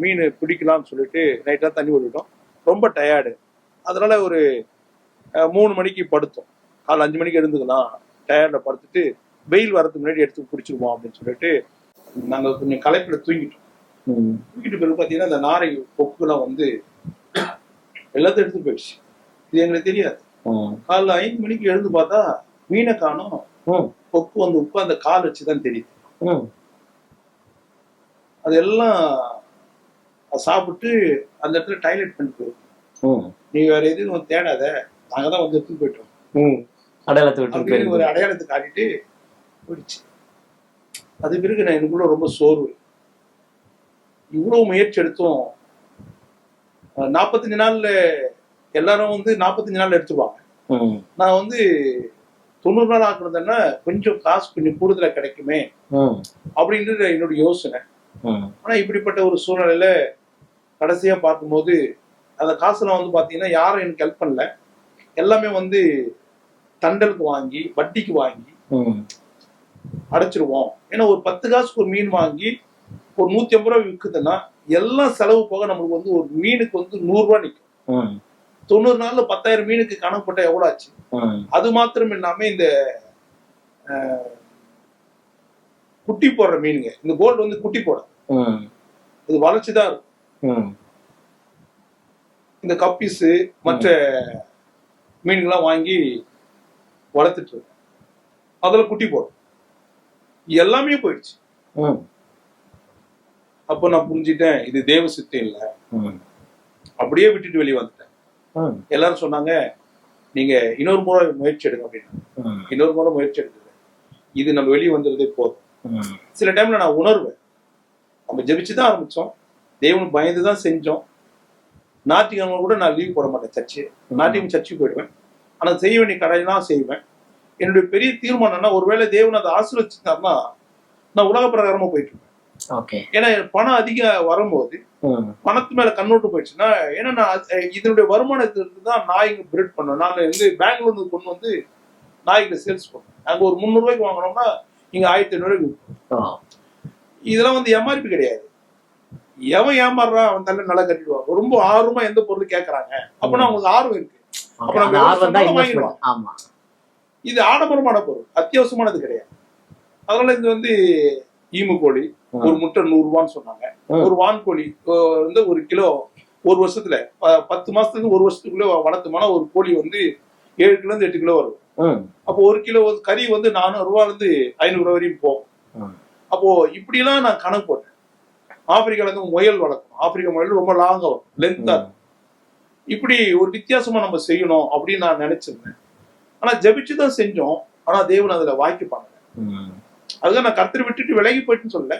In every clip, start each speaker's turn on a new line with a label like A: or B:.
A: மீன் பிடிக்கலாம்னு சொல்லிட்டு நைட்டாக தண்ணி விட்டுட்டோம். ரொம்ப டயர்டு. அதனால ஒரு 3 மணிக்கு படுத்தோம். காலை 5 மணிக்கு எழுந்துக்கலாம். டயர்டில் படுத்துட்டு வெயில் வரதுக்கு முன்னாடி எடுத்து பிடிச்சிருவோம் அப்படின்னு சொல்லிட்டு நாங்கள் கொஞ்சம் களைப்பில் தூங்கிட்டோம். தூங்கிட்டு பிறகு பார்த்தீங்கன்னா இந்த நாரை கொக்குலாம் வந்து எல்லாத்தையும் எடுத்து போயிடுச்சு. இது எங்களுக்கு தெரியாது. காலைல 5 மணிக்கு எழுந்து பார்த்தா மீனை காணோம். கொக்கு வந்து உட்கார்ந்த கால் வச்சுதான் தெரியுது. அதெல்லாம் சாப்பிட்டு அந்த இடத்துல டாய்லெட் பண்ணிட்டு போயிடும். நீ வேற எதுவும் தேடாத, நாங்க தான் வந்து எடுத்து போயிட்டோம் அப்படின்னு ஒரு அடையாளத்தை காட்டிட்டு போயிடுச்சு. அது பிறகு நான் எனக்குள்ள ரொம்ப சோர்வு. இவ்வளவு முயற்சி எடுத்தோம். 45 நாள்ல எல்லாரும் வந்து 45 நாள் எடுத்துருவாங்க. நான் வந்து 90 நாள் ஆக்குறதுன்னா கொஞ்சம் காசு கொஞ்சம் கூடுதலா கிடைக்குமே அப்படின்றது என்னோட யோசனை. ஆனா இப்படிப்பட்ட ஒரு சூழ்நிலையில கடைசியா பார்க்கும்போது அந்த காசுலாம் வந்து பாத்தீங்கன்னா யாரும் எனக்கு ஹெல்ப் பண்ணல. எல்லாமே வந்து தண்டலுக்கு வாங்கி வட்டிக்கு வாங்கி அடைச்சிருவோம். ஏன்னா ஒரு 10 காசுக்கு ஒரு மீன் வாங்கி ஒரு 150 ரூபாய் விற்குதுன்னா எல்லாம் செலவு போக நம்மளுக்கு வந்து ஒரு மீனுக்கு வந்து 100 ரூபாய் நிற்கும். 90 நாள்ல 10,000 மீனுக்கு கணக்கு போட்டா எவ்வளவு ஆச்சு? அது மாத்திரம் இல்லாம இந்த குட்டி போடுற மீனுங்க, இந்த கோல்டு வந்து குட்டி போட இது வளர்ச்சிதான் இருக்கும். இந்த கப்பீஸ் மற்ற மீன்கள்லாம் வாங்கி வளர்த்துட்டு அதுல குட்டி போடும். எல்லாமே போயிடுச்சு. அப்ப நான் புரிஞ்சுட்டேன் இது தேவ சித்தம் இல்லை. அப்படியே விட்டுட்டு வெளியே வந்துட்டேன். எல்லாரும் சொன்னாங்க நீங்க இன்னொரு முறை முயற்சி எடுங்க அப்படின்னு. இன்னொரு முறை முயற்சி எடுக்குது, இது நம்ம வெளியே வந்துடுறதே போதும். சில டைம்ல நான் உணர்வேன், நம்ம ஜெபிச்சுதான் ஆரம்பிச்சோம், தேவனுக்கு பயந்துதான் செஞ்சோம். ஞாயிற்றுக்கிழமை கூட நான் லீவ் போட மாட்டேன் சர்ச்சு. ஞாயிற்றுக்கிழமை சர்ச்சுக்கு போயிடுவேன். ஆனா செய்ய வேண்டிய கடையெல்லாம் செய்வேன். என்னுடைய பெரிய தீர்மானம்னா ஒருவேளை தேவன் அதை ஆசீர்வதிச்சிருந்தாருன்னா நான் உலக பிரகாரமா போயிட்டு இருப்பேன். ஏன்னா பணம் அதிகம் வரும்போது பணத்து மேல கண்ணோட்டு போயிடுச்சுன்னா, ஏன்னா நான் இதனுடைய வருமானத்திற்கு தான் நாய்க்கு பிரெட் பண்ணேன். நான் வந்து பெங்களூர்ல கொண்டு வந்து நாய்க்கு சேல்ஸ் பண்ணேன். அங்க ஒரு 300 ரூபாய்க்கு வாங்கினோம்னா இங்க 1500 ரூபாய்க்கு விற்போம். இதெல்லாம் வந்து எம்ஆர்பி கிடையாது. எவன் ஏமாறுறான் அவன் தள்ள நல்லா கட்டிடுவான். ரொம்ப ஆர்வமா எந்த பொருள் கேட்கறாங்க அப்படின்னா அவங்களுக்கு ஆர்வம் இருக்கு. அப்ப நம்ம வாங்கிடுவாங்க. இது ஆடம்பரமான பொருள், அத்தியாவசியமானது கிடையாது. அதனால இது வந்து ஈமு கோழி ஒரு முட்டை 100 ரூபான்னு சொன்னாங்க. ஒரு வான்கோழி வந்து 1 கிலோ ஒரு வருஷத்துல 10 மாசத்துக்கு 1 வருஷத்துக்குள்ள வளர்த்தோம்னா ஒரு கோழி வந்து 7 கிலோ இருந்து 8 கிலோ வரும். அப்போ 1 கிலோ கறி வந்து 400 ரூபாயில இருந்து 500 ரூபாய் வரையும் போகும். அப்போ இப்படி எல்லாம் நான் கணக்கு போட்டேன். ஆப்பிரிக்கால இருந்து முயல் வளர்க்கணும். ஆப்பிரிக்கா முயல் ரொம்ப லாங்கா வரும், லென்த்தா இருக்கும். இப்படி ஒரு வித்தியாசமா நம்ம செய்யணும் அப்படின்னு நான் நினைச்சிருந்தேன். ஆனா ஜெபிச்சுதான் செஞ்சோம். ஆனா தேவன் அதுல வாய்க்கு பண்ணல. அதுதான் நான் கர்த்தரை விட்டுட்டு விலகி போயிட்டுன்னு சொல்ல.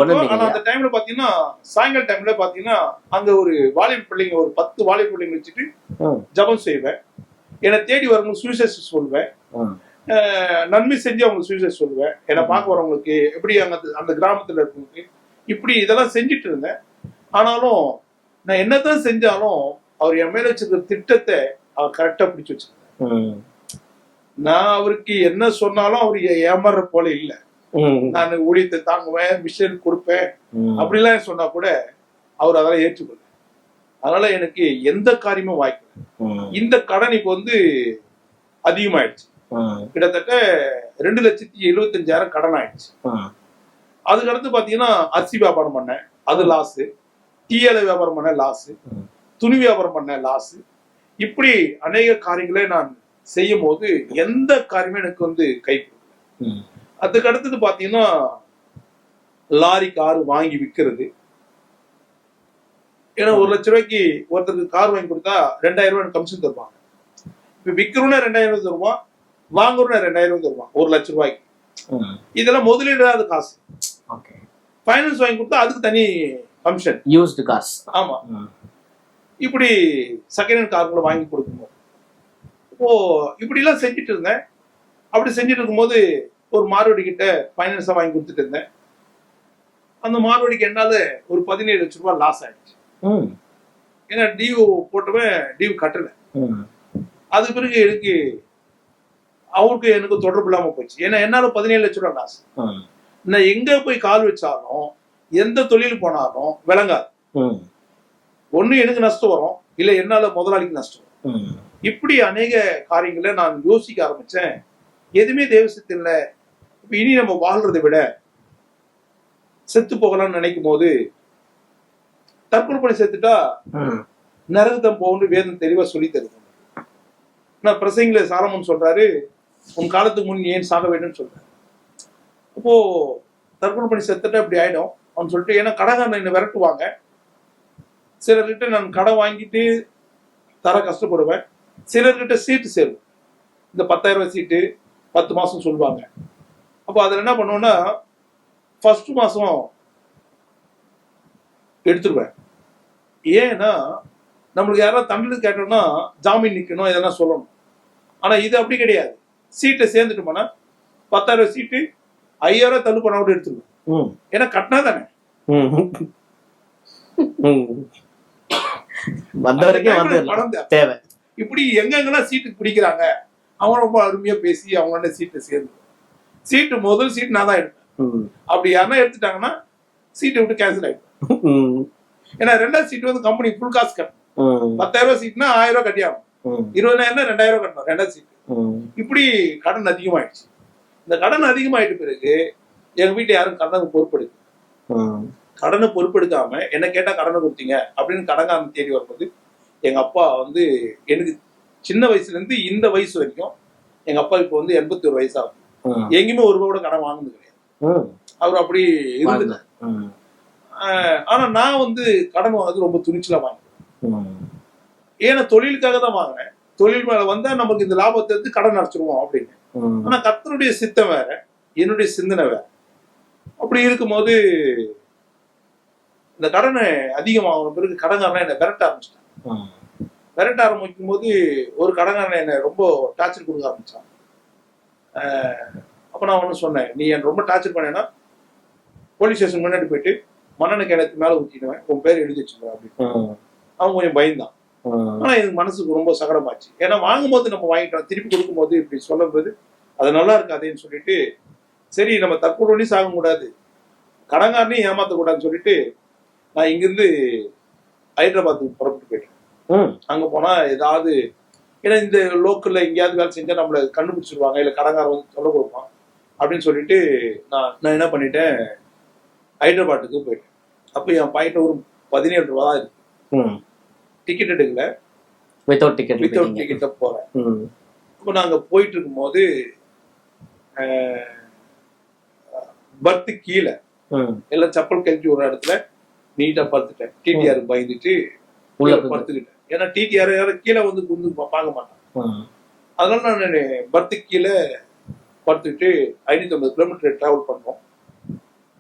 A: ஆனா அந்த டைம்ல பாத்தீங்கன்னா சாயங்கால டைம்ல பாத்தீங்கன்னா அங்க ஒரு வாலிப பிள்ளைங்க ஒரு 10 வாலிப பிள்ளைங்க வச்சுட்டு ஜெபம் செய்வேன். என்னை தேடி வரவங்க சுவிசேஷம் சொல்லுவேன். நன்மை செஞ்சு அவங்க சுவிசேஷம் சொல்லுவேன். என்னை பார்க்க வரவங்களுக்கு எப்படி அந்த கிராமத்துல இருக்கவங்களுக்கு இப்படி இதெல்லாம் செஞ்சுட்டு இருந்தேன். ஆனாலும் நான் என்னதான் செஞ்சாலும் அவர் என் மேல வச்சிருக்கிற திட்டத்தை அவர் கரெக்டா பிடிச்சு வச்சிருக்கேன். நான் அவருக்கு என்ன சொன்னாலும் அவர் ஏமாற போல இல்லை. நான் ஊழியத்தை தாங்குவேன், மிஷன் கொடுப்பேன் அப்படிலாம் சொன்னா கூட அவர் அதெல்லாம் ஏற்றுக்கொள்ள. அதனால எனக்கு எந்த காரியமும் வாய்க்கல. இந்த கடன் இப்ப வந்து அதிகமாயிடுச்சு. கிட்டத்தட்ட 2,75,000 கடன் ஆயிடுச்சு. அதுக்கடுத்து பாத்தீங்கன்னா அரிசி வியாபாரம் பண்ணேன், அது லாஸ். டீயலை வியாபாரம் பண்ண லாஸ், துணி வியாபாரம் பண்ண லாஸ். இப்படி அநேக காரியங்களை நான் செய்யும் போது எந்த காரியமே எனக்கு வந்து கை கொடுக்கல. அதுக்கு அடுத்தது பாத்தீங்கன்னா லாரி கார் வாங்கி விற்கிறது. ஏன்னா 1 லட்ச ரூபாய்க்கு ஒருத்தருக்கு கார் வாங்கி கொடுத்தா 2,000 ரூபாய் கமிஷன் தருவாங்க. இப்ப விற்கிறோம்னா 2,000 ரூபாய் தருவான், வாங்குறோம்னா 2,000 ரூபாய் தருவான் 1 லட்ச ரூபாய்க்கு. இதெல்லாம் முதலீடாத காசு. பைனான்ஸ் வாங்கி கொடுத்தா அதுக்கு தனி கமிஷன், யூஸ்டு காசு. ஆமா, இப்படி செகண்ட் ஹேண்ட் கார்களை வாங்கி கொடுக்கணும். இப்போ இப்படி எல்லாம் செஞ்சுட்டு இருந்தேன். அப்படி செஞ்சுட்டு இருக்கும்போது ஒரு மார்வடி கிட்ட பைனான்ஸா வாங்கி கொடுத்துட்டு இருந்தேன். அந்த மார்வடிக்கு என்னால ஒரு 17 லட்ச ரூபாய் லாஸ் ஆயிடுச்சு. ஏன்னா டியூ போட்டவன் டியூ கட்டல. அது பிறகு எனக்கு அவருக்கு எனக்கு தொடர்பு இல்லாம போச்சு. ஏன்னா என்னால 17 லட்ச ரூபாய் லாஸ். நான் எங்க போய் கால் வச்சாலும் எந்த தொழில் போனாலும் விளங்காது. ஒண்ணு எனக்கு நஷ்டம் வரும், இல்ல என்னால முதலாளிக்கு நஷ்டம் வரும். இப்படி அநேக காரியங்களை நான் யோசிக்க ஆரம்பிச்சேன். எதுவுமே தேவசத்தில் இல்ல. இப்ப இனி நம்ம வாழ்றதை விட செத்து போகலாம்னு நினைக்கும் போது தற்கொலை பண்ணி செத்துட்டா நரகத்தம் போகணும்னு வேதம் தெளிவா சொல்லி தருது. நான் பிரசங்கில சாலமன் சொல்றாரு, உன் காலத்துக்கு முன் ஏன் சாக வேண்டும்னு சொல்றாரு. அப்போ தற்கொலை பண்ணி செத்துட்டா இப்படி ஆயிடும் அவன் சொல்லிட்டு, ஏன்னா கடன்காரன் என்ன விரட்டுவாங்க, சிலர்கிட்ட நான் கடன் வாங்கிட்டு தர கஷ்டப்படுவேன், சிலர்கிட்ட சீட்டு சேரும், இந்த 10,000 ரூபாய் சீட்டு 10 மாசம் சொல்லுவாங்க. அப்போ அதில் என்ன பண்ணுவோம்னா ஃபர்ஸ்ட் மாசம் எடுத்துருவேன். ஏன்னா நம்மளுக்கு யாராவது தண்டனை கேட்டோம்னா ஜாமீன் நிற்கணும், எதனா சொல்லணும். ஆனா இது அப்படி கிடையாது. சீட்டை சேர்ந்துட்டு போனா 10,000 ரூபாய் சீட்டு 5,000 ரூபாய் தள்ளு பண்ண கூட எடுத்துருவேன். ஏன்னா கட்டினா தானே தேவை. இப்படி எங்கெங்கெல்லாம் சீட்டுக்கு பிடிக்கிறாங்க அவங்க ரொம்ப அருமையா பேசி அவங்களோட சீட்டை சேர்ந்து, சீட்டு முதல் சீட்டு நான் தான் எடுப்பேன். அப்படி யாருன்னா எடுத்துட்டாங்கன்னா சீட்டை விட்டு கேன்சல் ஆயிடும். ஏன்னா 2வது சீட்டு வந்து கம்பெனி ஃபுல் காசு கட்டணும். 10,000 ரூபாய் சீட்னா 1000 ரூபாய் கட்டி ஆகும். 20,000 2,000 ரூபாய் கட்டணும் 2வது சீட்டு. இப்படி கடன் அதிகமாயிடுச்சு. இந்த கடன் அதிகமாயிட்ட பிறகு எங்க வீட்டுல யாரும் கடனுக்கு பொறுப்பெடுக்க, கடனை பொறுப்பெடுக்காம என்ன கேட்டா கடனை கொடுத்தீங்க அப்படின்னு கடன்காரன் தேடி வரும்போது எங்க அப்பா வந்து எனக்கு சின்ன வயசுல இருந்து இந்த வயசு வரைக்கும் எங்க அப்பா இப்ப வந்து 81 வயசு ஆகும். எங்கேயுமே ஒரு ரூபா கூட கடன் வாங்கினது கிடையாது. அவர் அப்படி இருந்துட்டார். ஆனா நான் வந்து கடன் வாங்குறது ரொம்ப துணிச்சலா வாங்கினேன். ஏன்னா தொழிலுக்காக தான் வாங்கினேன். தொழில் மேல வந்தா நமக்கு இந்த லாபத்தை எடுத்து கடன் அடைச்சிருவோம் அப்படின்னு. ஆனா கர்த்தருடைய சித்தம் வேற, என்னுடைய சிந்தனை வேற. அப்படி இருக்கும்போது இந்த கடனை அதிகமாகும் பிறகு கடன்காரன் என்னை விரட்ட ஆரம்பிச்சிட்டான். விரட்ட ஆரம்பிக்கும் போது ஒரு கடன்காரன் என்னை ரொம்ப டார்ச்சர் கொடுக்க ஆரம்பிச்சான். அப்ப நான் ஒண்ணு சொன்னேன், நீ என்ன ரொம்ப டார்ச்சர் பண்ணேன்னா போலீஸ் ஸ்டேஷன் முன்னாடி போயிட்டு மண்ணெண்ணெய் கிணத்து மேல ஊத்திடுவேன், உன் பேர் எழுதி வச்சுருவேன் அப்படின்னு. அவன் கொஞ்சம் பயந்தான். ஆனா எனக்கு மனசுக்கு ரொம்ப சங்கடமாச்சு. ஏன்னா வாங்கும் போது நம்ம வாங்கிட்டோம், திருப்பி கொடுக்கும் போது இப்படி சொல்லும் போது அது நல்லா இருக்காதுன்னு சொல்லிட்டு, சரி நம்ம தற்கொலை சாக கூடாது, கடன்காரனையும் ஏமாத்தக்கூடாதுன்னு சொல்லிட்டு நான் இங்கிருந்து ஹைதராபாத்துக்கு புறப்பட்டு போயிட்டேன். அங்க போனா ஏதாவது, ஏன்னா இந்த லோக்கல்ல எங்கேயாவது வேலை செஞ்சா நம்மள கண்டுபிடிச்சிருவாங்க, இல்ல கடன்காரன் வந்து சொல்ல கொடுப்பான் அப்படின்னு சொல்லிட்டு நான் என்ன பண்ணிட்டேன், ஹைதராபாத்துக்கு போயிட்டேன். அப்ப என் பாயிண்ட் ஒரு 17 ரூபா தான் இருக்கு. டிக்கெட் எடுக்கல, வித்தவுட் டிக்கெட் போறேன். இப்போ நாங்க போயிட்டு இருக்கும் போது பர்த்து கீழே எல்லாம் செப்பல் கழிச்சு ஒரு இடத்துல நீட்டா படுத்துட்டேன். டிடிஆர் பயந்துட்டு உள்ள படுத்துக்கிட்டேன். ஏன்னா டிடிஆர் யாரும் கீழே வந்து குந்து பார்க்க மாட்டான். அதனால நான் பர்த்து கீழே படுத்துக்கிட்டு 550 கிலோமீட்டர் டிராவல் பண்ணோம்.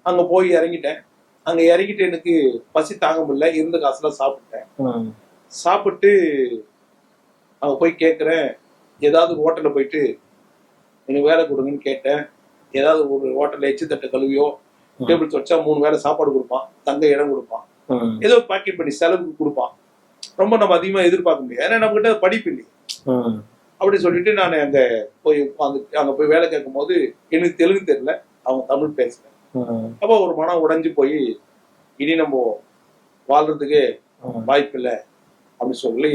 A: அங்க போய் இறங்கிட்டேன். அங்க இறங்கிட்டு எனக்கு பசி தாங்க முடியல, இருந்த காசுலாம் சாப்பிட்டேன். சாப்பிட்டு அங்க போய் கேட்குறேன், ஏதாவது ஹோட்டல்ல போயிட்டு எனக்கு வேலை கொடுங்கன்னு கேட்டேன். ஏதாவது ஒரு ஹோட்டல்ல எச்சு தட்டை கழுவியோ டேபிள் தொடச்சா 3 வேளை சாப்பாடு கொடுப்பான், தங்க இடம் கொடுப்பான், ஏதோ பேக்கெட் பண்ணி செலவுக்கு கொடுப்பான். ரொம்ப நம்ம அதிகமா எதிர்பார்க்க முடியாது, ஏன்னா நம்ம கிட்ட படிப்பு இல்லையே. அப்படி சொல்லிட்டு நான் அங்க போய் உட்காந்து அங்க போய் வேலை கேட்கும் போது எனக்கு தெலுங்கு தெரியல, அவங்க தமிழ் பேசுறேன். அப்போ ஒரு மனம் உடைஞ்சு போய் இனி நம்ம வாழ்றதுக்கு வாய்ப்பு இல்லை அப்படின்னு சொல்லி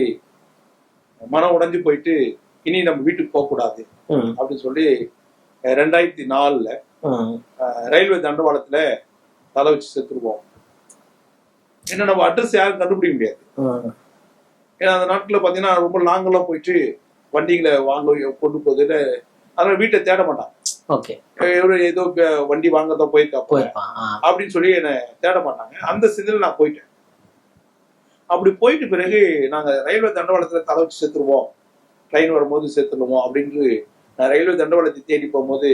A: மனம் உடைஞ்சு போயிட்டு இனி நம்ம வீட்டுக்கு போக கூடாது அப்படின்னு சொல்லி 2004 ரயில்வே தண்டவாளத்துல தலை வச்சு செத்துருவோம். ஏன்னா நம்ம அட்ரஸ் யாரும் கண்டுபிடிக்க முடியாது. ஏன்னா அந்த நாட்டுல பாத்தீங்கன்னா ரொம்ப லாங்கெல்லாம் போயிட்டு வண்டிகளை வாங்க கொண்டு போகுது, அதனால வீட்டை தேட மாட்டான். ஏதோ வண்டி வாங்கதான் போயிருக்கா அப்படின்னு சொல்லி என்ன தேட மாட்டாங்க. அந்த சிதில நான் போயிட்டேன். அப்படி போயிட்டு பிறகு நாங்க ரயில்வே தண்டவாளத்துல தலை வச்சு செத்துருவோம், ட்ரெயின் வரும்போது செத்துருவோம் அப்படின்னு நான் ரயில்வே தண்டவாளத்தை தேடி போகும்போது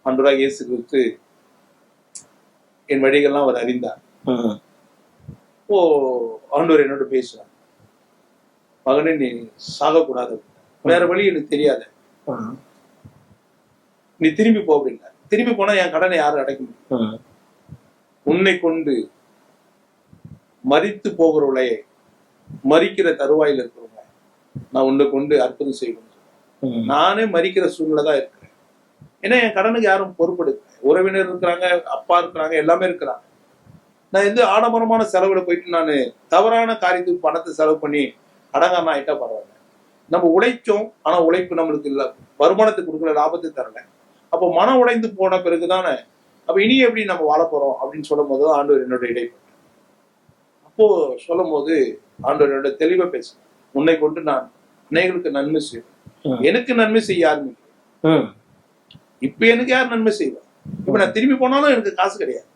A: ஆண்டவராகிய இயேசு கிறிஸ்து என் வழிகள்லாம் அவர் அறிந்தார். ஓ ஆண்டவர் என்னோட பேசுறார், மகனே நீ சாகக்கூடாது, வேற வழி எனக்கு தெரியாத, நீ திரும்பி போ அப்படின்னா. திரும்பி போனா என் கடனை யாரும் அடைக்க முடியும்? உன்னை கொண்டு மரித்து போகிறவளை மறிக்கிற தருவாயில் இருக்கிறவங்க நான் உன்னை கொண்டு அற்புதம் செய்வேன். நானே மறிக்கிற சூழ்நிலை தான் இருக்கிறேன். ஏன்னா என் கடனுக்கு யாரும் பொறுப்பெடுக்க, உறவினர் இருக்கிறாங்க, அப்பா இருக்கிறாங்க, எல்லாமே இருக்கிறாங்க. நான் எந்த ஆடம்பரமான செலவுல போயிட்டு நான் தவறான காரியத்துக்கு பணத்தை செலவு பண்ணி அடங்காம ஆயிட்டா பரவாயில்ல. நம்ம உழைச்சோம், ஆனா உழைப்பு நம்மளுக்கு இல்ல, வருமானத்தை கொடுக்கல, லாபத்தை தரல. அப்போ மனம் உடைந்து போன பிறகுதானே அப்ப இனி எப்படி நம்ம வாழ போறோம் அப்படின்னு சொல்லும் போது ஆண்டவர் என்னோட இடைப்பட்டார். அப்போ சொல்லும் போது ஆண்டவர் என்னோட தெளிவா பேசுறேன். உன்னை கொண்டு நான் அநேகருக்கு நன்மை செய்வேன். எனக்கு நன்மை செய்ய யாருமே இப்ப எனக்கு யார் நன்மை செய்வா? இப்ப நான் திரும்பி போனாலும் எனக்கு காசு கிடையாது.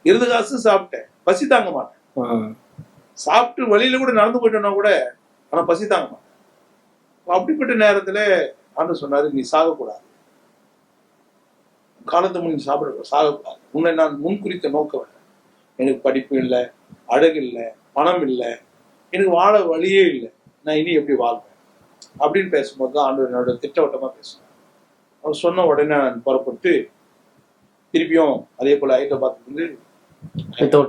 A: இருந்த காசு சாப்பிட்டேன், பசி தாங்க மாட்டேன். சாப்பிட்டு வழியில கூட நடந்து போயிட்டோம்னா கூட ஆனா பசி தாங்க மாட்டேன். அப்படிப்பட்ட நேரத்துல ஆண்டவர் சொன்னாரு, நீ சாகக்கூடாது, காலத்து முன் சாகக்கூடாது. உன்னை நான் முன் குறித்த நோக்கம் இல்லை. எனக்கு படிப்பு இல்லை, அழகு இல்லை, பணம் இல்லை, எனக்கு வாழ வழியே இல்லை, நான் இனி எப்படி வாழ்வேன் அப்படின்னு பேசும்போது தான் ஆண்டவர் என்னோட திட்டவட்டமா பேசுவேன். அவர் சொன்ன உடனே நான் புறப்பட்டு திருப்பியும் அதே போல ஹைதராபாத் வந்து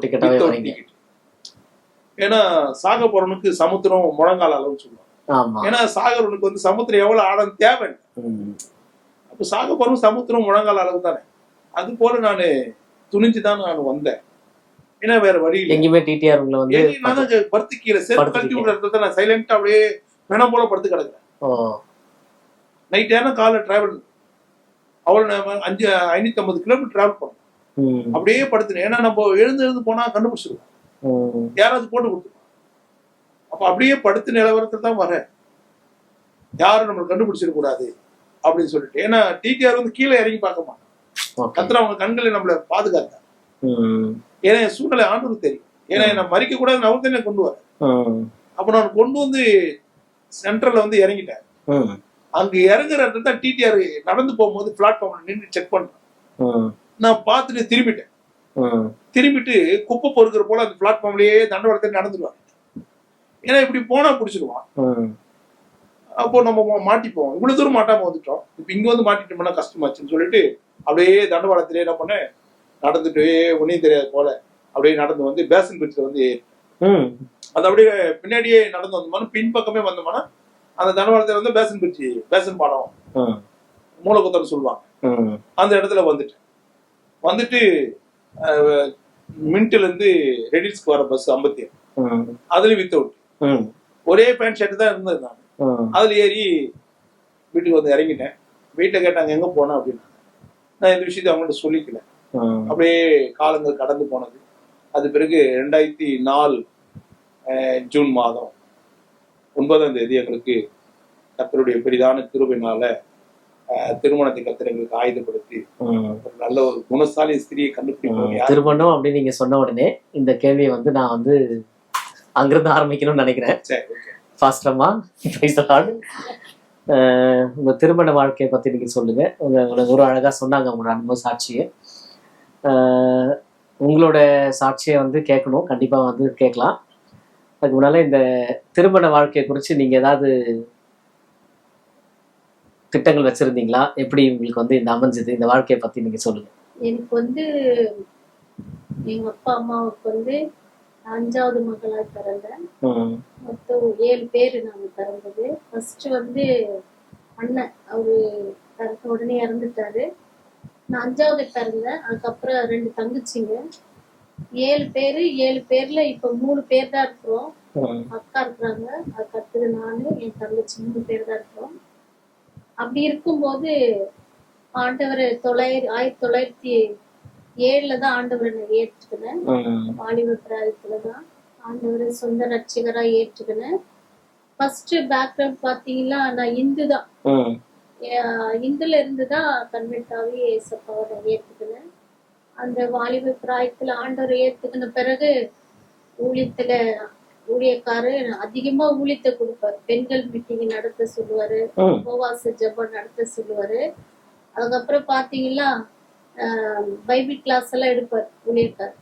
A: டிக்கெட். ஏன்னா சாக போறவனுக்கு சமுத்திரம் முழங்கால அளவுன்னு சொல்லுவாங்க. ஏன்னா சாகரவனுக்கு வந்து சமுத்திரம் எவ்வளவு ஆழம் தேவை. அப்ப சாக போறவன் சமுத்திரம் முழங்கால அளவு தானே. அது போல நான் துணிஞ்சுதான் நான் வந்தேன். ஏன்னா வேற வழி எங்கேயுமே டிடிஆர் படுத்து கீழே செருப்பு கழட்டி விடுற இடத்துல நான் சைலண்டா அப்படியே பிணம் போல படுத்து கிடக்குறேன். நைட் ஏன்னா காலைல டிராவல் அவ்வளவு 550 கிலோமீட்டர் டிராவல் பண்ணோம். அப்படியே படுத்துனேன். ஏன்னா நம்ம எழுந்து போனா கண்டுபிடிச்சிருவோம், யாராவது போட்டு கொடுத்துருவோம். அப்ப அப்படியே படுத்து நிலவரத்துல தான் வரேன், யாரும் நம்மளை கண்டுபிடிச்சிட கூடாது அப்படின்னு சொல்லிட்டு. ஏன்னா டிடிஆர் வந்து கீழே இறங்கி பார்க்க மாட்டான், கத்திர அவங்க கண்களை நம்மளை பாதுகாத்தார். ஏன்னா என் சூழ்நிலை ஆண்டவருக்கு தெரியும். ஏன்னா நான் மறிக்க கூடாதுன்னு அவர் தானே கொண்டு வரேன். அப்ப நான் கொண்டு வந்து சென்ட்ரல்ல வந்து இறங்கிட்டேன். அங்க இறங்குற இடத்துல தான் டிடிஆர் நடந்து போகும்போது பிளாட்ஃபார்ம்ல நின்று செக் பண்றேன். நான் பார்த்துட்டு திரும்பிட்டு குப்பை பொறுக்கிற போல அந்த பிளாட்ஃபார்ம்லயே தண்டவாளத்தை நடந்துடுவாங்க. ஏன்னா இப்படி போனா பிடிச்சிடுவான். அப்போ நம்ம மாட்டிப்போம். இவ்வளவு தூரம் மாட்டாம வந்துட்டோம், இப்ப இங்க வந்து மாட்டிட்டோம்னா கஷ்டமாச்சுன்னு சொல்லிட்டு அப்படியே தண்டவாளத்திலே என்ன பண்ண நடந்துட்டு ஒன்னும் தெரியாது போல அப்படியே நடந்து வந்து பேசன் பிரிட்ஜ்ல வந்து அது அப்படியே பின்னாடியே நடந்து வந்தோம்னா பின்பக்கமே வந்தோம்னா அந்த தண்டவாளத்துல வந்து பேசன் பிரிட்ஜ், பேசன் பாலம், மூலகுத்தம் சொல்லுவாங்க. அந்த இடத்துல வந்துட்டு மின்ட்ல இருந்து ரெடில்ஸ்க்கு வர பஸ் 57 அதுல வித் அவுட் ஒரே பேண்ட் ஷர்ட் தான் இருந்தது. நான் அதுல ஏறி வீட்டுக்கு வந்து இறங்கிட்டேன். வீட்டுல கேட்டாங்க எங்க போனேன் அப்படின்னு. நான் இந்த விஷயத்த அவங்கள்ட்ட சொல்லிக்கல. அப்படியே காலங்கள் கடந்து போனது. அது பிறகு 2004 ஜூன் மாதம் 9ஆம் தேதி எங்களுக்கு கர்த்தருடைய பெரிதான கிருபையினால திருமணத்தை கர்த்தர் எங்களுக்கு ஆயுதப்படுத்தி ஒரு நல்ல ஒரு குணசாலி ஸ்திரியை கண்டுபிடிப்போம்.
B: திருமணம் அப்படின்னு நீங்க சொன்ன உடனே இந்த கேள்வியை வந்து நான் வந்து அங்கிருந்து ஆரம்பிக்கணும்னு நினைக்கிறேன். ஃபாஸ்டமா உங்க திருமண வாழ்க்கையை பத்தி நீங்க சொல்லுங்க. உங்களுக்கு ஒரு அழகா சொன்னாங்க உங்களோட அனுபவ சாட்சியை. உங்களோட சாட்சியை வந்து கேட்கணும், கண்டிப்பா வந்து கேட்கலாம். அதுக்கு முன்னால இந்த திருமண வாழ்க்கையை குறித்து நீங்க ஏதாவது திட்டங்கள் வச்சிருந்தீங்களா? எப்படி உங்களுக்கு வந்து இந்த அமைஞ்சது, இந்த வாழ்க்கையை பத்தி நீங்க சொல்லுங்க.
C: எனக்கு வந்து எங்க அப்பா அம்மாவுக்கு வந்து 5வது மகளா பிறந்தேன். மொத்தம் 7 பேரு நாங்க பிறந்தது. ஃபர்ஸ்ட் வந்து அண்ணன், அவரு பிறந்த உடனே இறந்துட்டாரு. நான் 5வது பிறந்தேன். அதுக்கப்புறம் 2 தங்கச்சிங்க. 7 பேரு. 7 பேர்ல இப்ப 3 பேர் தான் இருக்கிறோம். அக்கா இருக்கிறாங்க, அதுக்கடுத்தது நானு, என் தங்கச்சி 3 பேர் தான் இருக்கிறோம். அப்படி இருக்கும்போது ஆண்டவர் 1907 தான் ஆண்டவரை நான் ஏற்றுக்கினேன். வாலிப பிராயத்துலதான் ஆண்டவரை சொந்த ரட்சிகரா ஏற்றுக்கினேன். ஃபர்ஸ்ட் பேக்ரவுண்ட் பாத்தீங்கன்னா நான் இந்து தான். இந்துல இருந்துதான் கன்வெர்ட் ஆகி ஏசப்பாவை நான் ஏற்றுக்கினேன். அந்த வாலிப பிராயத்துல ஆண்டவரை ஏற்றுக்கின பிறகு ஊழியக்காரு அதிகமா ஊழியத்தை கொடுப்பாரு. பெண்கள் மீட்டிங் நடத்த சொல்லுவாரு, உபவாச ஜெபம் நடத்த சொல்லுவாரு. அதுக்கப்புறம் பாத்தீங்கன்னா பைபிள் கிளாஸ் எல்லாம் எடுப்பார் ஊழியக்கார்.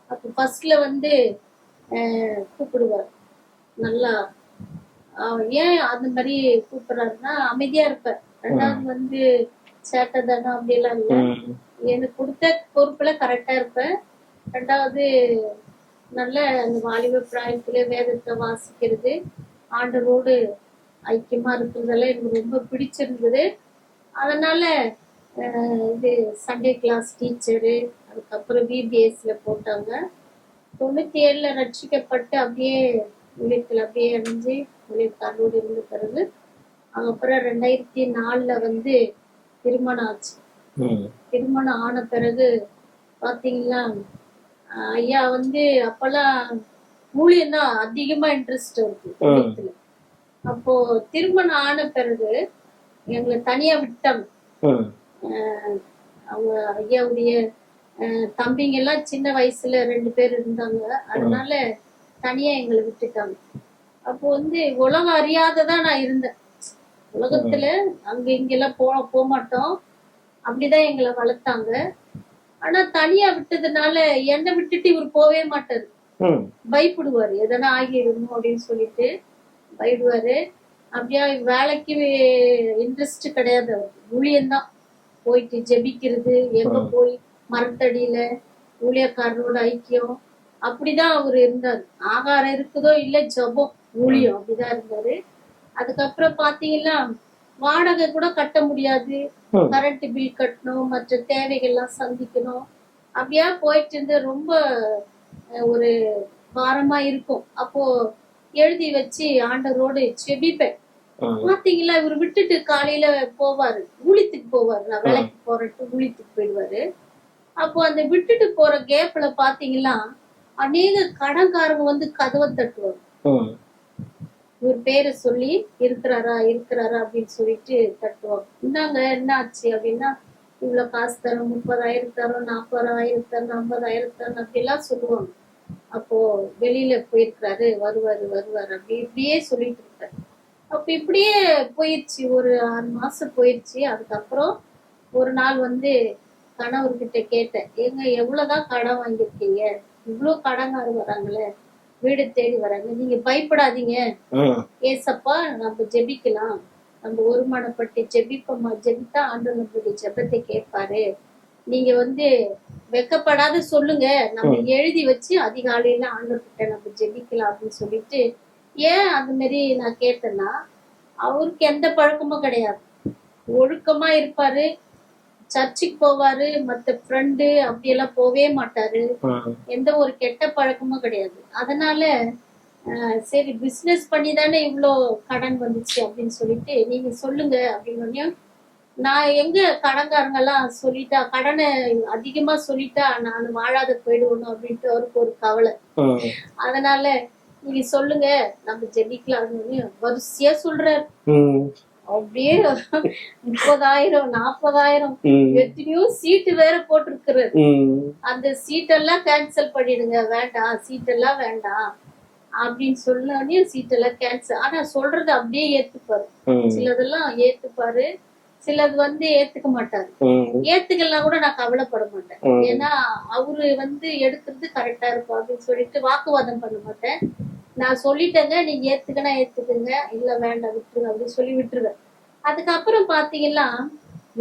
C: அப்ப ஃபர்ஸ்ட்ல வந்து கூப்பிடுவார். நல்லா ஏன் அந்த மாதிரி கூப்பிடுறாருன்னா அமைதியா இருப்பேன். 2வது வந்து சேட்டை தானே அப்படியெல்லாம் இல்லை. எனக்கு கொடுத்த பொறுப்புல கரெக்டா இருப்பேன். 2வது நல்ல அந்த வாலிப பிராயத்துல வேதத்தை வாசிக்கிறது, ஆண்டவரோடு ஐக்கியமா இருக்கிறதெல்லாம் எனக்கு ரொம்ப பிடிச்சிருந்தது. அதனால இது சண்டே கிளாஸ் டீச்சரு, அதுக்கப்புறம் பிபிஎஸ்ல போட்டாங்க. 97ல ரட்சிக்கப்பட்டு அப்படியே ஊழியத்தில் அப்படியே அணிஞ்சு ஊழியக்காரோடு இருந்த பிறகு அதுக்கப்புறம் 2004ல வந்து திருமணம் ஆச்சு. திருமணம் ஆன பிறகு பாத்தீங்கன்னா ஐயா வந்து அப்பெல்லாம் ஊழியம் தான் அதிகமா இன்ட்ரெஸ்ட் இருக்கு ஊழியத்துல. அப்போ திருமணம் ஆன பிறகு எங்களை தனியா விட்டாங்க. அவங்க ஐயாவுடைய தம்பிங்க எல்லாம் சின்ன வயசுல 2 பேர் இருந்தாங்க. அதனால தனியா எங்களை விட்டுட்டாங்க. அப்போ வந்து உலகம் அறியாததான் நான் இருந்தேன். உலகத்துல அங்க இங்கெல்லாம் போக மாட்டோம். அப்படிதான் எங்களை வளர்த்தாங்க. ஆனா தனியா விட்டதுனால என்னை விட்டுட்டு இவர் போவே மாட்டாரு. பயப்படுவாரு, எதனா ஆகிடுமோ அப்படின்னு சொல்லிட்டு பயப்படுவாரு. அப்படியா வேலைக்கு இன்ட்ரெஸ்ட் கிடையாது அவருக்கு. ஊழியம்தான், போயிட்டு ஜெபிக்கிறது, எங்க போய் மரத்தடியில ஊழியக்காரரோட ஐக்கியம், அப்படிதான் அவர் இருந்தாரு. ஆகாரம் இருக்குதோ இல்ல ஜெபம் ஊழியம், அப்படிதான் இருந்தாரு. அதுக்கப்புறம் பாத்தீங்கன்னா வாடகை கூட கட்ட முடியாது, கரண்ட் பில் கட்டணும், மற்ற தேவைகள்லாம் சந்திக்கணும். அப்படியா போயிட்டு இருந்து ரொம்ப ஒரு பாரமா இருக்கும். அப்போ எழுதி வச்சு ஆண்டவரோடு செபிப்பேன். பாத்தீங்களா இவர் விட்டுட்டு காலையில போவாரு, ஊழியத்துக்கு போவாரு. நான் வேலைக்கு போறேன்ட்டு ஊழியத்துக்கு போயிடுவாரு. அப்போ அந்த விட்டுட்டு போற கேப்ல பாத்தீங்கன்னா அநேக கடன்காரங்க வந்து கதவை தட்டுவாங்க. இவர் பேரை சொல்லி இருக்கிறாரா அப்படின்னு சொல்லிட்டு தட்டுவாங்க. இந்தாங்க என்ன ஆச்சு அப்படின்னா, இவ்வளவு காசு தரோம், 30,000 தரோம், 40,000 தரோம், 50,000 தரோம் அப்படிலாம் சொல்லுவாங்க. அப்போ வெளியில போயிருக்கிறாரு, வருவாரு இப்படியே சொல்லிட்டு இருக்காரு. அப்ப இப்படியே போயிடுச்சு, ஒரு 6 மாசம் போயிடுச்சு. அதுக்கப்புறம் ஒரு நாள் வந்து கணவர்கிட்ட கேட்டேன், ஏங்க எவ்வளவுதான் கடன் வாங்கியிருக்கீங்க, இவ்வளவு கடன்காரங்க வராங்களே, வீடு தேடி வராங்க, நீங்க பயப்படாதீங்க, ஏசப்பா நம்ம ஜெபிக்கலாம், நம்ம ஒருமனப்பட்டு ஜெபிப்போமா, ஜெபித்தா ஆண்டவர் நம்மளுடைய ஜெபத்தை கேட்பாரு, நீங்க வந்து வெக்கப்படாத சொல்லுங்க, நம்ம எழுதி வச்சு அதிகாலையில ஆண்டவர்கிட்ட நம்ம ஜெபிக்கலாம் அப்படின்னு சொல்லிட்டு. ஏன் அந்த மாதிரி நான் கேட்டேன்னா, அவருக்கு எந்த பழக்கமும் கிடையாது, ஒழுக்கமா இருப்பாரு, சர்ச்சுக்கு போவாரு, மத்த ஃப்ரெண்டு அப்படியெல்லாம் போவே மாட்டாரு, எந்த ஒரு கெட்ட பழக்கமும் கிடையாது. அதனால சரி பிசினஸ் பண்ணி தானே இவ்வளோ கடன் வந்துச்சு அப்படின்னு சொல்லிட்டு நீங்க சொல்லுங்க அப்படின்னு. நான் எங்க கடன்காரங்க எல்லாம் சொல்லிட்டா, கடனை அதிகமா சொல்லிட்டா நான் வாழாத போயிடுவோம் அப்படின்ட்டு அவருக்கு ஒரு கவலை. அதனால நீங்க சொல்லுங்க நம்ம ஜெபிக்கலாம் வரிசையா சொல்றாரு. அப்படியே 30,000 40,000 எத்தனையோ சீட்டு வேற போட்டிருக்கிறாரு. அந்த சீட்டெல்லாம் கேன்சல் பண்ணிடுங்க, வேண்டாம் சீட்டெல்லாம் வேண்டாம் அப்படின்னு சொன்னோடனே சீட்டெல்லாம் கேன்சல். ஆனா சொல்றது அப்படியே ஏத்துப்பாரு. சிலதெல்லாம் ஏத்துப்பாரு, சிலது வந்து ஏத்துக்க மாட்டாரு. ஏத்துக்கலாம் கூட நான் கவலைப்பட மாட்டேன். ஏன்னா அவரு வந்து எடுக்கிறது கரெக்டா இருக்கும் அப்படின்னு சொல்லிட்டு வாக்குவாதம் பண்ண மாட்டேன். நான் சொல்லிட்டேங்க, நீங்க ஏத்துக்கனா ஏத்துக்குங்க, இல்ல வேண்டாம் விட்டுருங்க அப்படின்னு சொல்லி விட்டுருவேன். அதுக்கப்புறம் பாத்தீங்கன்னா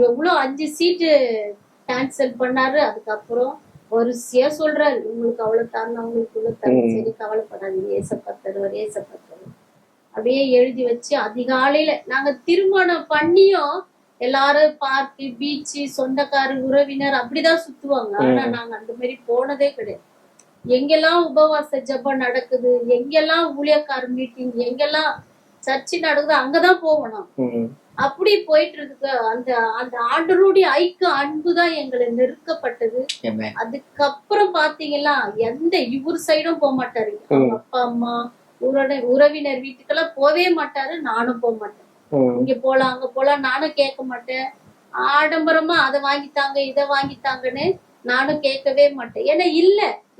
C: எவ்வளவு 5 சீட்டு கேன்சல் பண்ணாரு. அதுக்கப்புறம் வரிசையா சொல்றாரு, உங்களுக்கு அவ்வளவு தரணும், உங்களுக்கு இவ்வளவு தரணும், சரி கவலைப்படாதீங்க, ஏசப்பா தருவார், ஏசப்பா தருவார் அப்படியே எழுதி வச்சு. அதிகாலையில நாங்க திருமணம் பண்ணியும் எல்லாரும் பார்க்கு, பீச்சு, சொந்தக்காரு, உறவினர் அப்படிதான் சுத்துவாங்க. ஆனா நாங்க அந்த மாதிரி போனதே கிடையாது. எங்கெல்லாம் உபவாச ஜெபம் நடக்குது, எங்கெல்லாம் ஊழியக்கார மீட்டிங், எங்கெல்லாம் சர்ச்சை நடக்குது, அங்கதான் போகணும். அப்படி போயிட்டு இருக்கு. அந்த அந்த ஆண்டவருடைய ஐக்கிய அன்புதான் எங்களை நெருக்கப்பட்டது. அதுக்கப்புறம் பாத்தீங்கன்னா எந்த இவர் சைடும் போக மாட்டாரு. அப்பா அம்மா உறவினர் வீட்டுக்கெல்லாம் போவே மாட்டாரு, நானும் போக மாட்டேன். இங்க போலாம் அங்க போலாம் நானும் கேட்க மாட்டேன். ஆடம்பரமா அதை வாங்கித்தாங்க இதை வாங்கித்தாங்கன்னு நானும் கேட்கவே மாட்டேன். ஏன்னா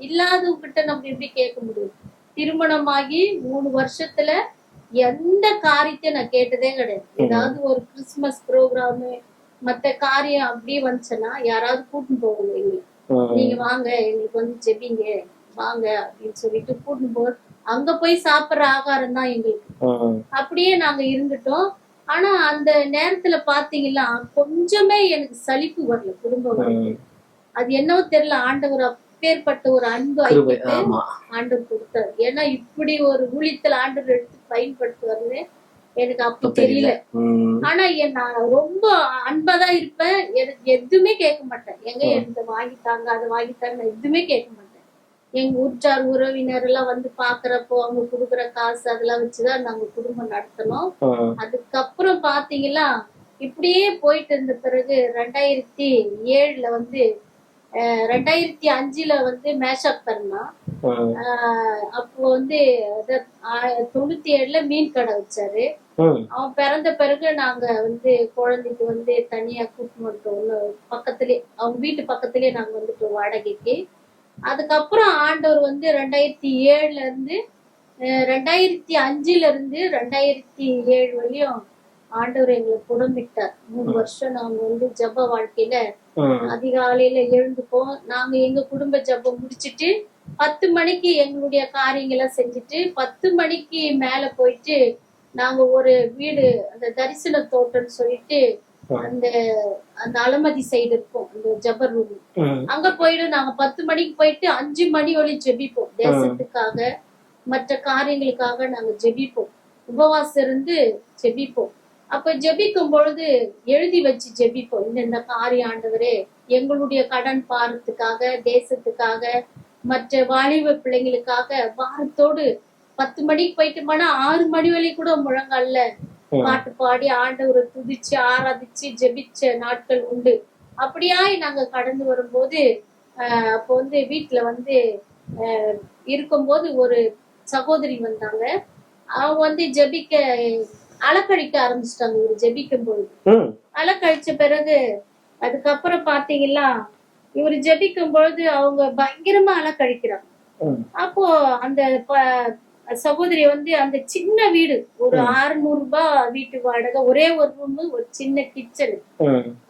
C: இல்லாதவங்க கிட்ட நம்ம எப்படி கேட்க முடியும்? திருமணமாகி 3 வருஷத்துல எந்த காரியத்தையும் நான் கேட்டதே கிடையாது. ஏதாவது ஒரு கிறிஸ்துமஸ் ப்ரோக்ராமு மத்த காரியம் அப்படியே வந்துச்சுன்னா யாராவது கூட்டின்னு போவாங்க, எங்களுக்கு நீங்க வாங்க எங்களுக்கு வந்து ஜெபிங்க வாங்க அப்படின்னு சொல்லிட்டு கூட்டின்னு போ. அங்க போய் சாப்பிடுற ஆகாரம் தான் எங்களுக்கு. அப்படியே நாங்க இருந்துட்டோம். ஆனா அந்த நேரத்துல பாத்தீங்கன்னா கொஞ்சமே எனக்கு சலிப்பு வரல குடும்பம். அது என்னவோ தெரியல, ஆண்டவர் அப்பேற்பட்ட ஒரு அன்பு ஆண்டவர் கொடுத்தாரு. ஏன்னா இப்படி ஒரு ஊழியத்துல ஆண்டவர் எடுத்து பயன்படுத்துவாருன்னு எனக்கு அப்ப தெரியல. ஆனா நான் ரொம்ப அன்பாதான் இருப்பேன். எனக்கு எதுவுமே கேட்க மாட்டேன். எங்க எனக்கு வாங்கித்தாங்க அதை வாங்கித்தாங்க, நான் எதுவுமே கேட்க மாட்டேன். எங்க உற்றார் உறவினர் எல்லாம் வந்து பாக்குறப்போ அவங்க குடுக்குற காசு அதெல்லாம் வச்சுதான் நாங்க குடும்பம் நடத்தணும். அதுக்கப்புறம் பாத்தீங்கன்னா இப்படியே போயிட்டு இருந்த பிறகு 2007 வந்து 2005 வந்து மேஷப் பண்ணா. அப்போ வந்து 97 மீன் கடை வச்சாரு. அவன் பிறந்த பிறகு நாங்க வந்து குழந்தைக்கு வந்து தனியா கூட்டிட்டு வந்துட்டோம். பக்கத்துலயே அவங்க வீட்டு பக்கத்துலயே நாங்க வந்துட்டோம் வாடகைக்கு. அதுக்கப்புறம் ஆண்டவர் வந்து 2007 இருந்து 2005 இருந்து 2007 வரையும் ஆண்டவர் எங்களை குடும்பிட்டார். 3 வருஷம் நாங்க வந்து ஜப வாழ்க்கையில அதிகாலையில எழுந்துப்போம். நாங்க எங்க குடும்ப ஜபம் முடிச்சிட்டு 10 மணிக்கு எங்களுடைய காரியங்களை செஞ்சுட்டு 10 மணிக்கு மேல போயிட்டு நாங்க ஒரு வீடு, அந்த தரிசன தோட்டம்னு சொல்லிட்டு அந்த அந்த அலமதி சைடு இருக்கும் அந்த ஜபர் ரூம், அங்க போயிட்டு நாங்க 10 மணிக்கு போயிட்டு 5 மணி வரை ஜெபிப்போம். தேசத்துக்காக மற்ற காரியங்களுக்காக நாங்க ஜெபிப்போம். உபவாசம் இருந்து ஜெபிப்போம். அப்ப ஜெபிக்கும் பொழுது எழுதி வச்சு ஜெபிப்போம். இந்த காரிய ஆண்டவரே எங்களுடைய கடன் பாரத்துக்காக, தேசத்துக்காக, மற்ற வாலிப பிள்ளைங்களுக்காக வாரத்தோடு 10 மணிக்கு போயிட்டு போனா 6 மணி வரை கூட முழங்கால பாட்டு பாடி ஆண்டவரை துதிச்சு ஆராதிச்சு ஜெபிச்ச நாட்கள் உண்டு. அப்படியாய் நாங்க கடந்து வரும்போது அப்போ வந்து வீட்டுல வந்து இருக்கும்போது ஒரு சகோதரி வந்தாங்க. அவங்க வந்து ஜெபிக்க அலக்கழிக்க ஆரம்பிச்சிட்டாங்க. இவரு ஜெபிக்கும் பொழுது அலக்கழிச்ச பிறகு அதுக்கப்புறம் பாத்தீங்கன்னா இவரு ஜெபிக்கும் பொழுது அவங்க பயங்கரமா அலக்கழிக்கிறாங்க. அப்போ அந்த சகோதரி வந்து அந்த சின்ன வீடு, ஒரு 600 ரூபாய் வீட்டு வாடகை, ஒரே ஒரு ரூம், ஒரு சின்ன கிச்சன்,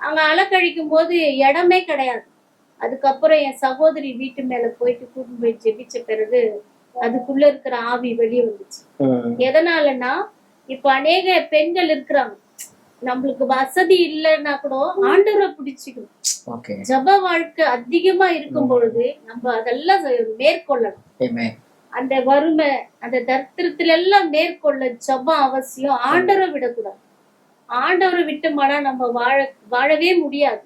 C: அங்க அலக்கழிக்கும் போது இடமே கிடையாது. அதுக்கப்புறம் என் சகோதரி வீட்டு மேல போயிட்டு கூட்டிட்டு போய் ஜெபிச்ச பிறகு அதுக்குள்ள இருக்கிற ஆவி வெளியே வந்துச்சு. எதனாலன்னா இப்ப அநேக பெண்கள் இருக்கிறாங்க, நம்மளுக்கு வசதி இல்லைன்னா கூட ஆண்டவரை பிடிச்சிக்கணும். ஜப வாழ்க்கை அதிகமா இருக்கும் பொழுது நம்ம அதெல்லாம் மேற்கொள்ளணும். அந்த வறுமை, அந்த தரித்திரத்துல எல்லாம் மேற்கொள்ள ஜபம் அவசியம். ஆண்டவரை விடக்கூடாது. ஆண்டவரை விட்டோம்னா நம்ம வாழவே முடியாது.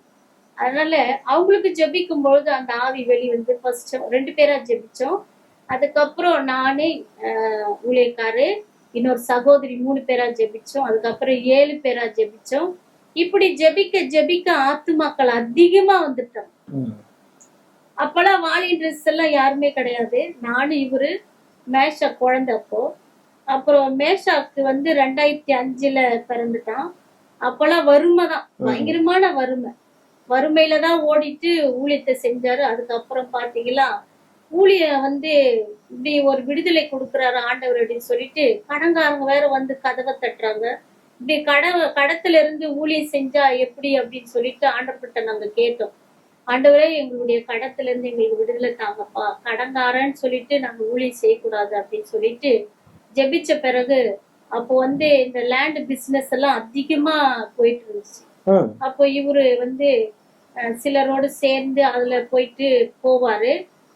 C: அதனால அவங்களுக்கு ஜெபிக்கும் பொழுது அந்த ஆவி வெளி வந்து ஃபர்ஸ்ட் 2 பேரா ஜெபிச்சோம். அதுக்கப்புறம் நானே ஊழியக்காரு இன்னொரு சகோதரி 3 பேரா ஜெபிச்சோம். அதுக்கப்புறம் 7 பேரா ஜெபிச்சோம். இப்படி ஜெபிக்க ஜெபிக்க ஆத்துமாக்கள் அதிகமா வந்துட்டாங்க. அப்பெல்லாம் வாலின் ட்ரெஸ் எல்லாம் யாருமே கிடையாது. நானும் இவரு மேஷா குழந்தை. அப்புறம் மேஷாக்கு வந்து 2005 பிறந்துட்டான். அப்பெல்லாம் வறுமை தான், பயங்கரமான வறுமையில தான் ஓடிட்டு ஊழியத்தை செஞ்சாரு. அதுக்கப்புறம் பாத்தீங்கன்னா ஊழிய வந்து இப்படி ஒரு விடுதலை கொடுக்குறாரு ஆண்டவர் அப்படின்னு சொல்லிட்டு கடன்காரங்க வேற வந்து கதவை தட்டுறாங்க. இப்படி கடத்துல இருந்து ஊழியம் செஞ்சா எப்படி அப்படின்னு சொல்லிட்டு ஆண்டவர்கிட்ட நாங்க கேட்டோம். ஆண்டவரே எங்களுடைய கடத்துல இருந்து எங்களுக்கு விடுதலை தாங்கப்பா, கடன்காரன்னு சொல்லிட்டு நாங்க ஊழியம் செய்யக்கூடாது அப்படின்னு சொல்லிட்டு ஜெபிச்ச பிறகு அப்போ வந்து இந்த லேண்ட் பிசினஸ் எல்லாம் அதிகமா போயிட்டு இருந்துச்சு. அப்போ இவரு வந்து சிலரோடு சேர்ந்து அதுல போயிட்டு போவாரு.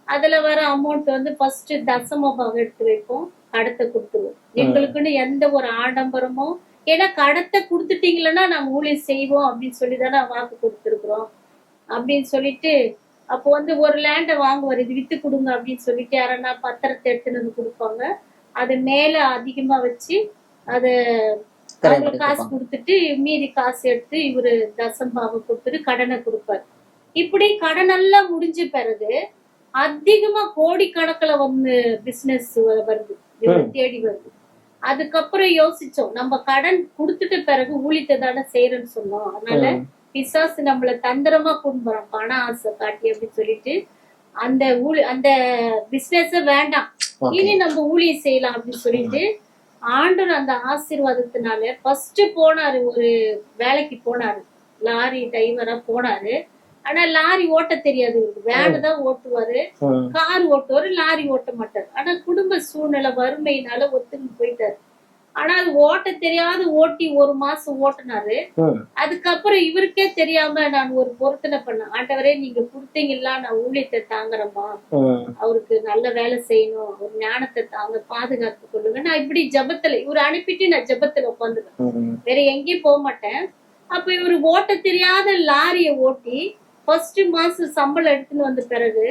C: அதுல வர அமௌண்ட் வந்து ஃபர்ஸ்ட் தசமபாகம் எடுத்து வைப்போம், கடத்தை கொடுத்துருவோம். எங்களுக்குன்னு எந்த ஒரு ஆடம்பரமோ, ஏன்னா கடத்தை கொடுத்துட்டீங்களன்னா நாங்க ஊழியம் செய்வோம் அப்படின்னு சொல்லிதானே வாக்கு கொடுத்துருக்குறோம் அப்படின்னு சொல்லிட்டு அப்போ வந்து ஒரு லேண்டை வாங்குவார், இது வித்து கொடுங்க அப்படின்னு சொல்லிட்டு யாரன்னா பத்திரத்தை எடுத்துன்னு வந்து கொடுப்பாங்க. அது மேல அதிகமா வச்சு அதை அவங்களுக்கு காசு கொடுத்துட்டு மீதி காசு எடுத்து இவரு தசம்பாவை கொடுத்துட்டு கடனை கொடுப்பாரு. இப்படி கடன் எல்லாம் முடிஞ்ச பிறகு அதிகமா கோடிக்கணக்கில் வந்து பிசினஸ் வருது, இவரை தேடி வருது. அதுக்கப்புறம் யோசிச்சோம், நம்ம கடன் கொடுத்துட்ட பிறகு ஊழியத்தை தானே செய்யறேன்னு சொன்னோம். அதனால பிசாசு நம்மள தந்திரமா குடும்பம் பண ஆசை காட்டி அப்படின்னு சொல்லிட்டு அந்த பிசினஸ் வேண்டாம், இனி நம்ம ஊழியம் செய்யலாம் அப்படின்னு சொல்லிட்டு ஆண்டவர் அந்த ஆசீர்வாதத்தினால ஃபர்ஸ்ட் போனாரு, ஒரு வேலைக்கு போனாரு, லாரி டிரைவரா போனாரு. ஆனா லாரி ஓட்ட தெரியாது, வேனை தான் ஓட்டுவாரு, கார் ஓட்டுவாரு, லாரி ஓட்ட மாட்டாரு. ஆனா குடும்ப சூழ்நிலை வறுமையினால ஒத்துன்னு போயிட்டாரு. ஆனா அது ஓட்ட தெரியாத ஓட்டி 1 மாசம் ஓட்டினாரு. அதுக்கப்புறம் இவருக்கே தெரியாம நான் ஒரு பொருத்தனை பண்ணேன். ஆண்டவரே நீங்க கொடுத்தீங்களா, நான் ஊழியத்தை தாங்குறேம்மா, அவருக்கு நல்ல வேலை செய்யணும், ஒரு ஞானத்தை தாங்க, பாதுகாத்து கொள்ளுங்க. நான் இப்படி ஜெபத்துல இவரு அனுப்பிட்டு நான் ஜெபத்துல உட்காந்துருவேன், வேற எங்கேயும் போக மாட்டேன். அப்ப இவரு ஓட்ட தெரியாத லாரிய ஓட்டி ஃபர்ஸ்ட் மாசம் சம்பளம் எடுத்துன்னு வந்த பிறகு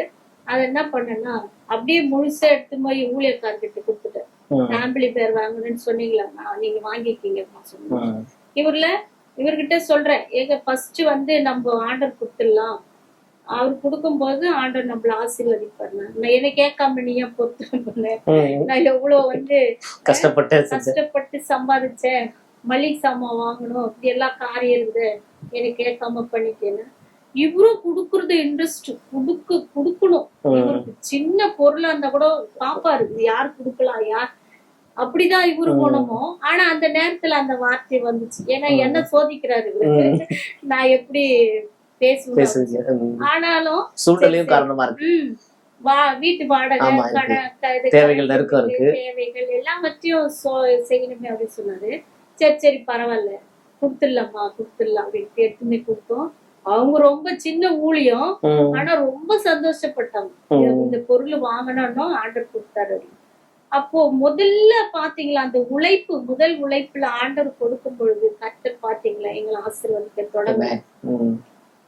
C: அதை என்ன பண்ணேன்னா அப்படியே முழுசா எடுத்து போய் ஊழியக்காரர்கிட்ட கொடுத்துட்டேன். ஃபேமிலி பேர் வாங்கணும்னு சொன்னீங்களா, நீங்க வாங்கிக்கீங்கம்மா சொன்னேன். இவர்கிட்ட சொல்றேன், ஏங்க ஃபர்ஸ்ட் வந்து நம்ம ஆர்டர் கொடுத்துடலாம், அவர் கொடுக்கும்போது ஆண்டவர் நம்மள ஆசீர்வதிப்பாரு. நான் என்ன கேட்காம நீ ஏன் பொறுத்து பண்ண, நான் எவ்வளவு வந்து கஷ்டப்பட்டு சம்பாதிச்சேன், மளிகை சாமான் வாங்கணும், இப்படி எல்லாம் காரியம் இருக்குது, எனக்கு கேட்காம பண்ணிட்டேன்னு. இவரும் குடுக்கறது இன்ட்ரெஸ்ட், குடுக்கணும். இவருக்கு சின்ன பொருளா இருந்தா கூட பாப்பாரு, யார் குடுக்கலாம், யார் அப்படிதான் இவரு போனமோ. ஆனா அந்த நேரத்துல அந்த வார்த்தை வந்துச்சு, ஏன்னா என்ன சோதிக்கிறாரு நான் எப்படி பேசுவேன். ஆனாலும்
B: சூழ்நிலையும் காரணமா இருக்கு,
C: வீட்டு வாடகை,
B: தேவைகள்
C: எல்லாவற்றையும் செய்யணுமே அப்படின்னு சொன்னாரு. சரி பரவாயில்ல, கொடுத்துடலாமா அப்படின்ட்டு எடுத்துமே கொடுத்தோம். அவங்க ரொம்ப சின்ன ஊழியம், ஆனா ரொம்ப சந்தோஷப்பட்டாங்க. இந்த பொருள் வாங்கணும்னு ஆர்டர் கொடுத்தாரு. அப்போ முதல்ல பாத்தீங்களா அந்த உழைப்பு, முதல் உழைப்புல ஆண்டவர் கொடுக்கும் பொழுது கர்த்தர் பாத்தீங்களா எங்களை ஆசீர்வதிக்க தொடங்க,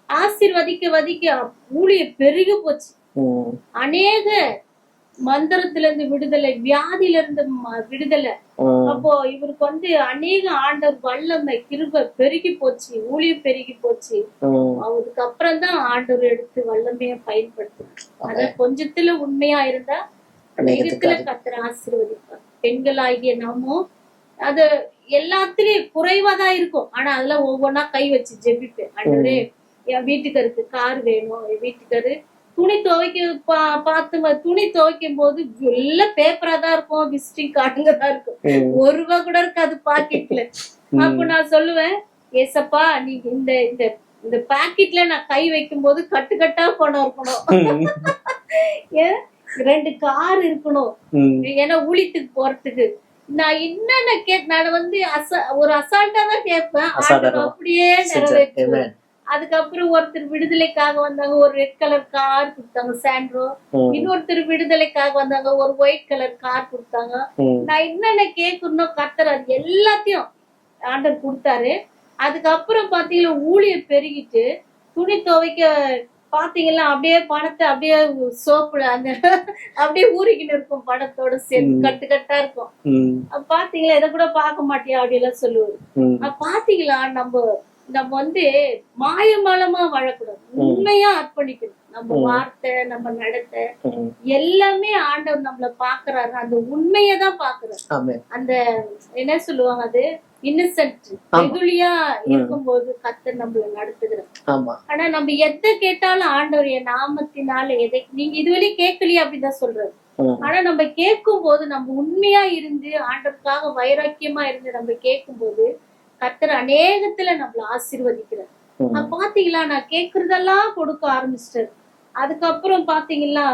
C: ஆசீர்வதிக்க ஊழியம் பெருகி போச்சு. அநேக மந்திரத்துல இருந்து விடுதலை, வியாதியில இருந்து விடுதலை. அப்போ இவருக்கு வந்து அநேக ஆண்டவர் வல்லமை கிருபை பெருகி போச்சு, ஊழியம் பெருகி போச்சு. அவருக்கு அப்புறம் தான் ஆண்டவர் எடுத்து வல்லமைய பயன்படுத்தினார். அத கொஞ்சத்துல உண்மையா இருந்தா அநேகத்துல கர்த்தர் ஆசீர்வதிப்பார். பெண்களாகிய நாமும் அது எல்லாத்துலயும் குறைவாதான் இருக்கும், ஆனா அதெல்லாம் ஒவ்வொன்னா கை வச்சு ஜெபிப்பேன். ஆண்டவரே என் வீட்டுக்காருக்கு கார் வேணும், என் வீட்டுக்காரு துணி துவைக்க துணி துவைக்கும் போது எல்லாம் பேப்பரா தான் இருக்கும், விசிட்டிங் கார்டுங்க தான் இருக்கும், 1 ரூபாய் கூட இருக்காது பாக்கெட்ல. அப்ப நான் சொல்லுவேன், ஏசப்பா நீங்க இந்த இந்த இந்த பாக்கெட்ல நான் கை வைக்கும் போது கட்டுக்கட்டா பணம் இருக்கணும், 2 கார் இருக்கணும், ஏன்னா ஊழியத்துக்கு போறதுக்கு. நான் என்னென்ன நான் வந்து ஒரு அசால்ட்டா தான் கேட்பேன், அப்படியே நிறைவேற்றுவேன். அதுக்கப்புறம் ஒருத்தர் விடுதலைக்காக வந்தாங்க, ஒரு ரெட் கலர் கார் கொடுத்தாங்க சாண்ட்ரோ. இன்னொருத்தர் விடுதலைக்காக வந்தாங்க, ஒரு ஒயிட் கலர் கார் கொடுத்தாங்க. நான் என்னென்ன கேட்கணும் கர்த்தர் அது எல்லாத்தையும் ஆண்டர் கொடுத்தாரு. அதுக்கப்புறம் பாத்தீங்கன்னா ஊழியம் பெருகிட்டு துணி துவைக்க பாத்தீங்கன்னா அப்படியே பணத்தை அப்படியே சோப்புல அந்த அப்படியே ஊறிக்கிட்டு இருக்கும், பணத்தோட சேர்த்து கட்டுக்கட்டா இருக்கும். பாத்தீங்களா, இதை கூட பார்க்க மாட்டியா அப்படி எல்லாம் சொல்லுவாரு. பாத்தீங்களா, நம்ம வந்து மாயமாலமா வாழக்கூடாது, உண்மையா அர்ப்பணிக்கணும். நம்ம வார்த்தை, நம்ம நடத்தை எல்லாமே ஆண்டவர் நம்மள பாக்குறாரு, அந்த உண்மையதான் பாக்குறாரு. அந்த என்ன சொல்லுவாங்க, அது இன்னசென்ட் வெகுளியா இருக்கும்போது கர்த்தர் நம்மள நடத்துகிறார். ஆனா நம்ம எதை கேட்டாலும் ஆண்டவர் என் நாமத்தினால எதை நீங்க இதுவரை கேட்கலையே அப்படிதான் சொல்றாரு. ஆனா நம்ம கேட்கும் போது நம்ம உண்மையா இருந்து ஆண்டவருக்காக வைராக்கியமா இருந்து நம்ம கேட்கும் போது கர்த்தர் அநேகத்துல நம்மள ஆசீர்வதிக்கிறார். பாத்தீங்களா, நான் கேக்குறதெல்லாம் கொடுக்க ஆரம்பிச்சிட்டாரு. அதுக்கப்புறம் பாத்தீங்களா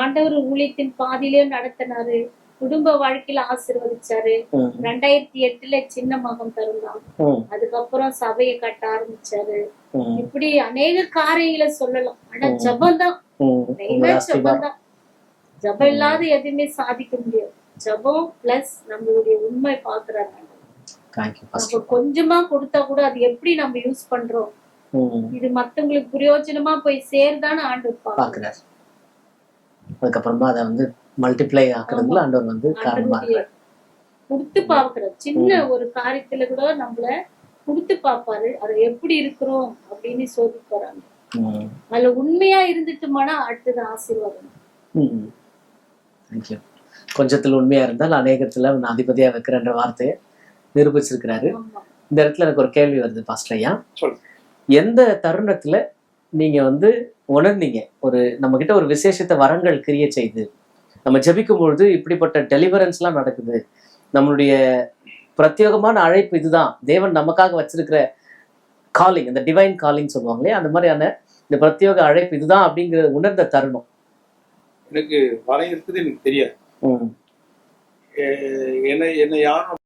C: ஆண்டவர் ஊழியத்தின் பாதியிலே நடத்தினாரு, குடும்ப வாழ்க்கையில ஆசீர்வதிச்சாரு. 2008 சின்ன மகன் பிறந்தான். அதுக்கப்புறம் சபையை கட்ட ஆரம்பிச்சாரு. இப்படி அநேக காரியங்களை சொல்லலாம். ஆனா ஜபம்தான், ஜபம்தான். ஜபம் இல்லாத எதுவுமே சாதிக்க முடியாது. ஜபம் பிளஸ் நம்மளுடைய உண்மை பாக்குறாங்க. நம்ம கொஞ்சமா கொடுத்தா கூட அது எப்படி நம்ம யூஸ் பண்றோம், இது மத்தவங்களுக்கு பிரயோஜனமா போய் சேர்தான்னு ஆண்டவர் பாக்குறாரு.
B: அதுக்கப்புறமா அதை வந்து மல்டிப்ளை ஆக்குறதுல ஆண்டவர் வந்து காரணமா
C: கொடுத்து பாக்குறாரு. சின்ன ஒரு காரியத்துல கூட நம்மள கொடுத்து பாப்பாரு, அது எப்படி இருக்கிறோம் அப்படின்னு சோதிக்க போறாங்க. அதுல உண்மையா இருந்துட்டுமானா அடுத்தது ஆசீர்வாதம்.
B: கொஞ்சத்துல உண்மையா இருந்தால் அநேகத்துல அதிபதியா வைக்கிறன்ற வார்த்தையை நிரூபிச்சிருக்கிறாரு. இந்த இடத்துல எனக்கு ஒரு கேள்வி வருது பாஸ்டர் ஐயா, எந்த தருணத்துல நீங்க வந்து உணர்ந்தீங்க ஒரு நம்ம கிட்ட ஒரு விசேஷத்தை வரங்கள் கிரிய செய்து நம்ம ஜெபிக்கும் பொழுது இப்படிப்பட்ட டெலிவரன்ஸ் எல்லாம் நடக்குது, நம்மளுடைய பிரத்யேகமான அழைப்பு இதுதான், தேவன் நமக்காக வச்சிருக்கிற காலிங், இந்த டிவைன் காலிங் சொல்லுவாங்களே, அந்த மாதிரியான இந்த பிரத்யேக அழைப்பு இதுதான் அப்படிங்கிற உணர்ந்த தருணம்?
A: எனக்கு வர இருக்குது எனக்கு தெரியாது. என்னை யாரும்